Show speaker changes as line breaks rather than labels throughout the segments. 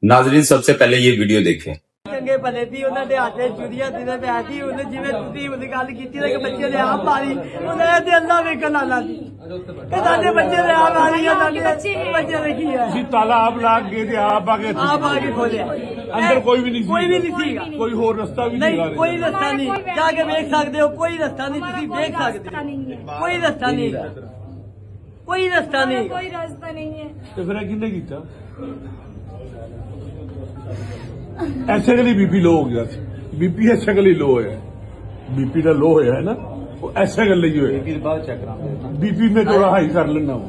नाजरीन सबसे पहले ये वीडियो देखें।
ਚੰਗੇ ਭਲੇ ਸੀ ਉਹਨਾਂ ਦੇ ਹੱਥ 'ਚ ਚੁਰੀਆਂ ਸੀ ਤੇ ਪੈ ਸੀ ਉਹਨੇ ਜਿਵੇਂ ਤੁਸੀਂ ਉਹਦੀ ਗੱਲ ਕੀਤੀ ਕਿ ਬੱਚੇ ਦੇ ਆਪ ਮਾਰੀ ਉਹਨੇ ਤੇ ਅੱਲਾ ਵੇਖਣ ਵਾਲਾ ਸੀ ਕਿ ਸਾਡੇ ਬੱਚੇ ਦੇ ਆਪ ਮਾਰੀ ਉਹਨਾਂ ਨੇ ਬੱਚੇ ਦੇਖੀ ਹੈ
ਤੁਸੀਂ ਤਾਲਾ ਆਪ ਲਾ ਕੇ ਤੇ ਆਪ ਆ ਕੇ
ਖੋਲਿਆ
ਅੰਦਰ ਕੋਈ ਵੀ ਨਹੀਂ
ਸੀਗਾ
ਕੋਈ ਹੋਰ ਰਸਤਾ ਵੀ
ਨਹੀਂ
ਨਹੀਂ
ਕੋਈ ਰਸਤਾ ਨਹੀਂ ਜਾ ਕੇ ਵੇਖ ਸਕਦੇ ਹੋ ਕੋਈ ਰਸਤਾ ਨਹੀਂ ਤੁਸੀਂ ਵੇਖ ਸਕਦੇ ਹੋ ਕੋਈ ਰਸਤਾ ਨਹੀਂ ਕੋਈ ਰਸਤਾ ਨਹੀਂ
कोई रास्ता नहीं है।
ਤੇ ਫਿਰ ਇਹ ਕਿੰਨੇ ਕੀਤਾ ਐਸੇ ਗਲੀ ਬੀਪੀ ਲੋ ਹੋ ਗਿਆ ਸੀ ਬੀਪੀ ਐਸੇ ਗਲੀ ਲੋ ਹੋਇਆ ਬੀਪੀ ਦਾ ਲੋ ਹੋਇਆ ਹੈ ਨਾ ਉਹ ਐਸੇ ਗੱਲ ਲਈ ਹੋਇਆ ਬੀਪੀ ਬਾਅਦ ਚੈੱਕ ਕਰਾਂਗੇ ਬੀਪੀ ਮੈਂ ਥੋੜਾ ਹਾਈ ਕਰ ਲੈਣਾ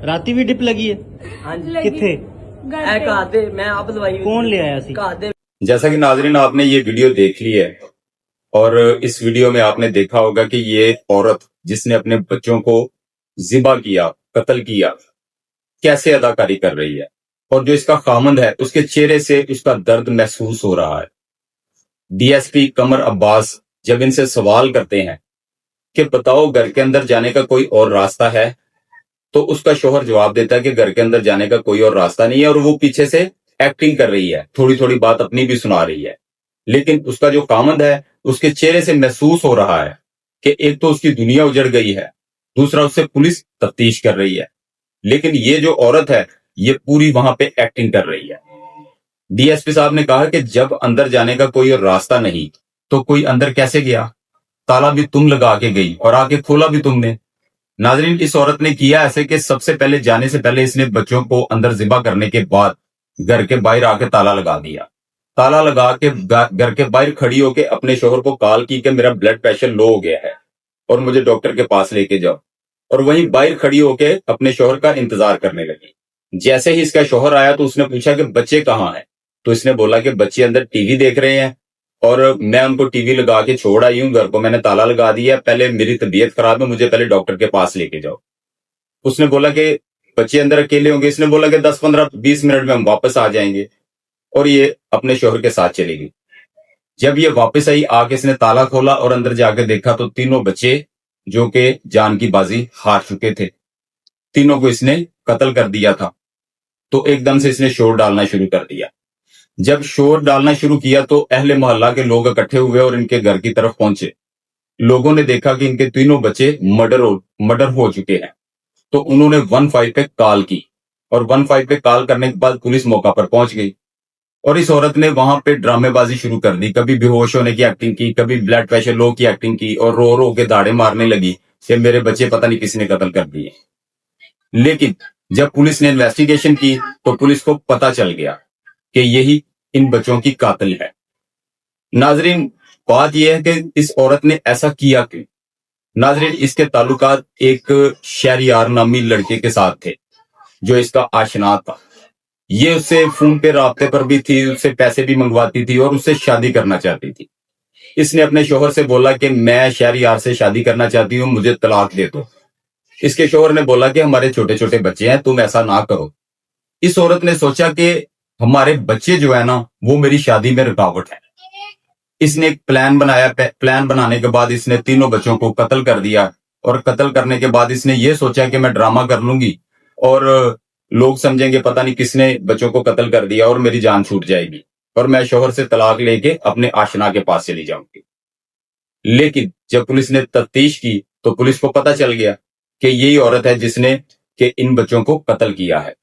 ਰਾਤੀ ਵੀ ਡਿਪ ਲੱਗੀ ਹੈ
ਹਾਂਜੀ
ਕਿੱਥੇ
ਐ ਘਰ ਦੇ ਮੈਂ ਆਪ ਦਵਾਈ
ਕੌਣ ले आया सी
ਘਰ ਦੇ
जैसा कि नाजरीन आपने ये वीडियो देख ली है और इस वीडियो में आपने देखा होगा कि ये औरत जिसने अपने बच्चों को ज़िबा किया, कत्ल किया, कैसे अदाकारी कर रही है और जो इसका खामंद है उसके चेहरे से उसका दर्द महसूस हो रहा है। डीएसपी कमर अब्बास जब इनसे सवाल करते हैं कि बताओ घर के अंदर जाने का कोई और रास्ता है, तो उसका शोहर जवाब देता है कि घर के अंदर जाने का कोई और रास्ता नहीं है और वो पीछे से एक्टिंग कर रही है, थोड़ी थोड़ी बात अपनी भी सुना रही है। लेकिन उसका जो कामंद है उसके चेहरे से महसूस हो रहा है कि एक तो उसकी दुनिया उजड़ गई है, दूसरा उससे पुलिस तफ्तीश कर रही है। लेकिन ये जो औरत है ये पूरी वहां पे एक्टिंग कर रही है। डीएसपी साहब ने कहा कि जब अंदर जाने का कोई और रास्ता नहीं तो कोई अंदर कैसे गया, ताला भी तुम लगा के गई और आके खोला भी तुमने। नाजरीन इस औरत ने किया ऐसे कि सबसे पहले जाने से पहले इसने बच्चों को अंदर ज़िबा करने के बाद घर के बाहर आके ताला लगा दिया। ताला लगा के घर के बाहर खड़ी होके अपने शोहर को कॉल की कि मेरा ब्लड प्रेशर लो हो गया है और मुझे डॉक्टर के पास लेके जाओ, और वहीं बाहर खड़ी होके अपने शोहर का इंतजार करने लगी। जैसे ही इसका शोहर आया तो उसने पूछा कि बच्चे कहाँ हैं, तो इसने बोला कि बच्चे अंदर टीवी देख रहे हैं और मैं उनको टीवी लगा के छोड़ आई हूँ, घर को मैंने ताला लगा दिया, पहले मेरी तबीयत खराब है, मुझे पहले डॉक्टर के पास लेके जाओ। उसने बोला कि बच्चे अंदर अकेले होंगे, इसने बोला कि 10-15-20 मिनट में हम वापस आ जाएंगे, और ये अपने शोहर के साथ चली गई। जब ये वापस आई आके इसने ताला खोला और अंदर जाके देखा तो तीनों बच्चे जो कि जान की बाजी हार चुके थे, तीनों को इसने कत्ल कर दिया था। तो एकदम से इसने शोर डालना शुरू कर दिया। जब शोर डालना शुरू किया तो अहले मोहल्ला के लोग इकट्ठे हुए और इनके घर की तरफ पहुंचे। लोगों ने देखा कि इनके तीनों बच्चे मर्डर हो चुके हैं, तो उन्होंने 15 पे कॉल की और 15 पे कॉल करने के बाद पुलिस मौका पर पहुंच गई और इस औरत ने वहां पे ड्रामेबाजी शुरू कर दी। कभी बेहोश होने की एक्टिंग की, कभी ब्लड प्रेशर लो की एक्टिंग की और रो रो के दाड़े मारने लगी कि मेरे बच्चे पता नहीं किसने कत्ल कर दिए। लेकिन जब पुलिस ने इन्वेस्टिगेशन की तो पुलिस को पता चल गया कि यही इन बच्चों की कातिल है। नाजरीन बात यह है कि इस औरत ने ऐसा किया क्यों। नाजरीन इसके ताल्लुकात एक शहरियार नामी लड़के के साथ थे जो इसका आशना था। ये उससे फोन पे राब्ते पर भी थी, उससे पैसे भी मंगवाती थी और उससे शादी करना चाहती थी। इसने अपने शोहर से बोला कि मैं शहरियार से शादी करना चाहती हूँ, मुझे तलाक दे दो। इसके शोहर ने बोला कि हमारे छोटे छोटे बच्चे हैं, तुम ऐसा ना करो। इस औरत ने सोचा कि हमारे बच्चे जो है ना वो मेरी शादी में रुकावट है। इसने एक प्लान बनाया। प्लान बनाने के बाद इसने तीनों बच्चों को कत्ल कर दिया और कत्ल करने के बाद इसने ये सोचा कि मैं ड्रामा कर लूंगी और लोग समझेंगे पता नहीं किसने बच्चों को कत्ल कर दिया और मेरी जान छूट जाएगी और मैं शोहर से तलाक लेके अपने आशना के पास चली जाऊंगी। लेकिन जब पुलिस ने तफ्तीश की तो पुलिस को पता चल गया कि यही औरत है जिसने कि इन बच्चों को कत्ल किया है।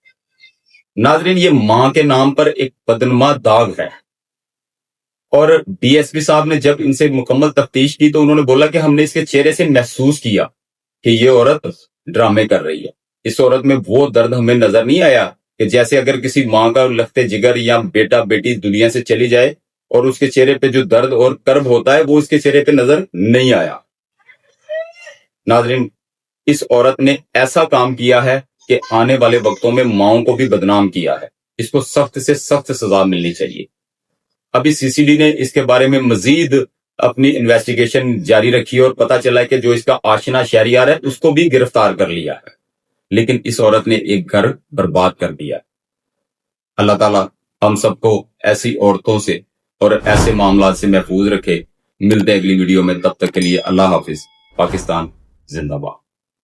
नाजरीन ये मां के नाम पर एक बदनुमा दाग है और डीएसपी साहब ने जब इनसे मुकम्मल तफ्तीश की तो उन्होंने बोला कि हमने इसके चेहरे से महसूस किया कि ये औरत ड्रामे कर रही है। इस औरत में वो दर्द हमें नजर नहीं आया कि जैसे अगर किसी माँ का लखते जिगर या बेटा बेटी दुनिया से चली जाए और उसके चेहरे पे जो दर्द और कर्ब होता है वो उसके चेहरे पे नजर नहीं आया। नाजरीन इस औरत ने ऐसा काम किया है कि आने वाले वक्तों में माओं को भी बदनाम किया है। इसको सख्त से सख्त सजा मिलनी चाहिए। अभी सीसीडी ने इसके बारे में मजीद अपनी इन्वेस्टिगेशन जारी रखी और पता चला कि जो इसका आशना शहरियार है उसको भी गिरफ्तार कर लिया है। लेकिन इस औरत ने एक घर बर्बाद कर दिया। अल्लाह ताला हम सबको ऐसी औरतों से और ऐसे मामला से महफूज रखे। मिलते हैं अगली वीडियो में, तब तक के लिए अल्लाह हाफिज। पाकिस्तान जिंदाबाद।